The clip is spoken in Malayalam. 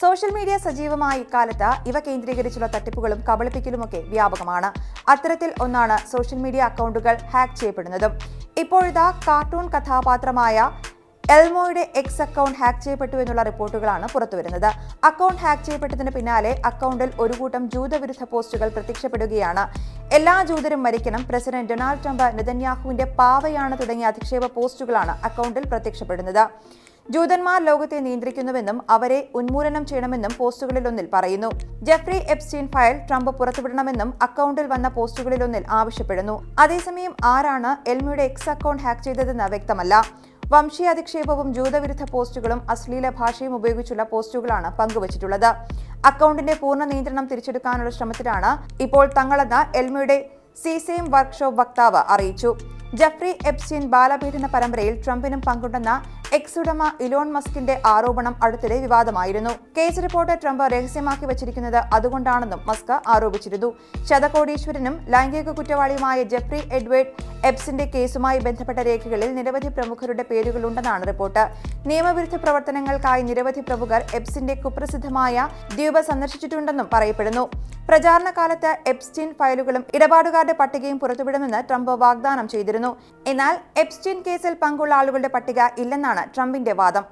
സോഷ്യൽ മീഡിയ സജീവമായ ഇക്കാലത്ത് ഇവ കേന്ദ്രീകരിച്ചുള്ള തട്ടിപ്പുകളും കബളിപ്പിക്കലുമൊക്കെ വ്യാപകമാണ്. അത്തരത്തിൽ ഒന്നാണ് സോഷ്യൽ മീഡിയ അക്കൗണ്ടുകൾ ഹാക്ക് ചെയ്യപ്പെടുന്നതും. ഇപ്പോഴിതാ കാർട്ടൂൺ കഥാപാത്രമായ എൽമോയുടെ എക്സ് അക്കൗണ്ട് ഹാക്ക് ചെയ്യപ്പെട്ടു എന്നുള്ള റിപ്പോർട്ടുകളാണ് പുറത്തുവരുന്നത്. അക്കൗണ്ട് ഹാക്ക് ചെയ്യപ്പെട്ടതിന് പിന്നാലെ അക്കൗണ്ടിൽ ഒരു കൂട്ടം ജൂതവിരുദ്ധ പോസ്റ്റുകൾ പ്രത്യക്ഷപ്പെടുകയാണ്. എല്ലാ ജൂതരും മരിക്കണം, പ്രസിഡന്റ് ഡൊണാൾഡ് ട്രംപ് നെതന്യാഹുവിന്റെ പാവയാണ് തുടങ്ങിയ അധിക്ഷേപ പോസ്റ്റുകളാണ് അക്കൗണ്ടിൽ പ്രത്യക്ഷപ്പെടുന്നത്. ജൂതന്മാർ ലോകത്തെ നിയന്ത്രിക്കുന്നുവെന്നും അവരെ ഉന്മൂലനം ചെയ്യണമെന്നും പോസ്റ്റുകളിലൊന്നിൽ പറയുന്നു. ജെഫ്രി എപ്സ്റ്റീൻ ഫയൽ ട്രംപ് പുറത്തുവിടണമെന്നും അക്കൗണ്ടിൽ വന്ന പോസ്റ്റുകളിലൊന്നിൽ ആവശ്യപ്പെടുന്നു. അതേസമയം ആരാണ് എൽമയുടെ എക്സ് അക്കൗണ്ട് ഹാക്ക് ചെയ്തതെന്ന് വ്യക്തമല്ല. വംശീയ അധിക്ഷേപവും ജൂതവിരുദ്ധ പോസ്റ്റുകളും അശ്ലീല ഭാഷയും ഉപയോഗിച്ചുള്ള പോസ്റ്റുകളാണ് പങ്കുവച്ചിട്ടുള്ളത്. അക്കൗണ്ടിന്റെ പൂർണ്ണ നിയന്ത്രണം തിരിച്ചെടുക്കാനുള്ള ശ്രമത്തിലാണ് ഇപ്പോൾ തങ്ങളെന്ന് എൽമയുടെ സീസെയിം വർക്ക്ഷോപ്പ് വക്താവ് അറിയിച്ചു. ജെഫ്രി എപ്സ്റ്റീൻ ബാലപീഡന പരമ്പരയിൽ ട്രംപിനും പങ്കുണ്ടെന്ന എക്സ് ഉടമ ഇലോൺ മസ്കിന്റെ ആരോപണം അടുത്തിടെ വിവാദമായിരുന്നു. കേസ് റിപ്പോർട്ട് ട്രംപ് രഹസ്യമാക്കി വച്ചിരിക്കുന്നത് അതുകൊണ്ടാണെന്നും മസ്ക് ആരോപിച്ചിരുന്നു. ശതകോടീശ്വരനും ലൈംഗിക കുറ്റവാളിയുമായ ജെഫ്രി എഡ്വേർഡ് എപ്സിന്റെ കേസുമായി ബന്ധപ്പെട്ട രേഖകളിൽ നിരവധി പ്രമുഖരുടെ പേരുകളുണ്ടെന്നാണ് റിപ്പോർട്ട്. നിയമവിരുദ്ധ പ്രവർത്തനങ്ങൾക്കായി നിരവധി പ്രമുഖർ എപ്സിന്റെ കുപ്രസിദ്ധമായ ദ്വീപ് സന്ദർശിച്ചിട്ടുണ്ടെന്നും പറയപ്പെടുന്നു. പ്രചാരണ കാലത്ത് എപ്സ്റ്റീൻ ഫയലുകളും ഇടപാടുകാരുടെ പട്ടികയും പുറത്തുവിടുമെന്ന് ട്രംപ് വാഗ്ദാനം ചെയ്തിരുന്നു. എന്നാൽ എപ്സ്റ്റീൻ കേസിൽ പങ്കുള്ള ആളുകളുടെ പട്ടിക ഇല്ലെന്നാണ് ട്രംപിന്റെ വാദം.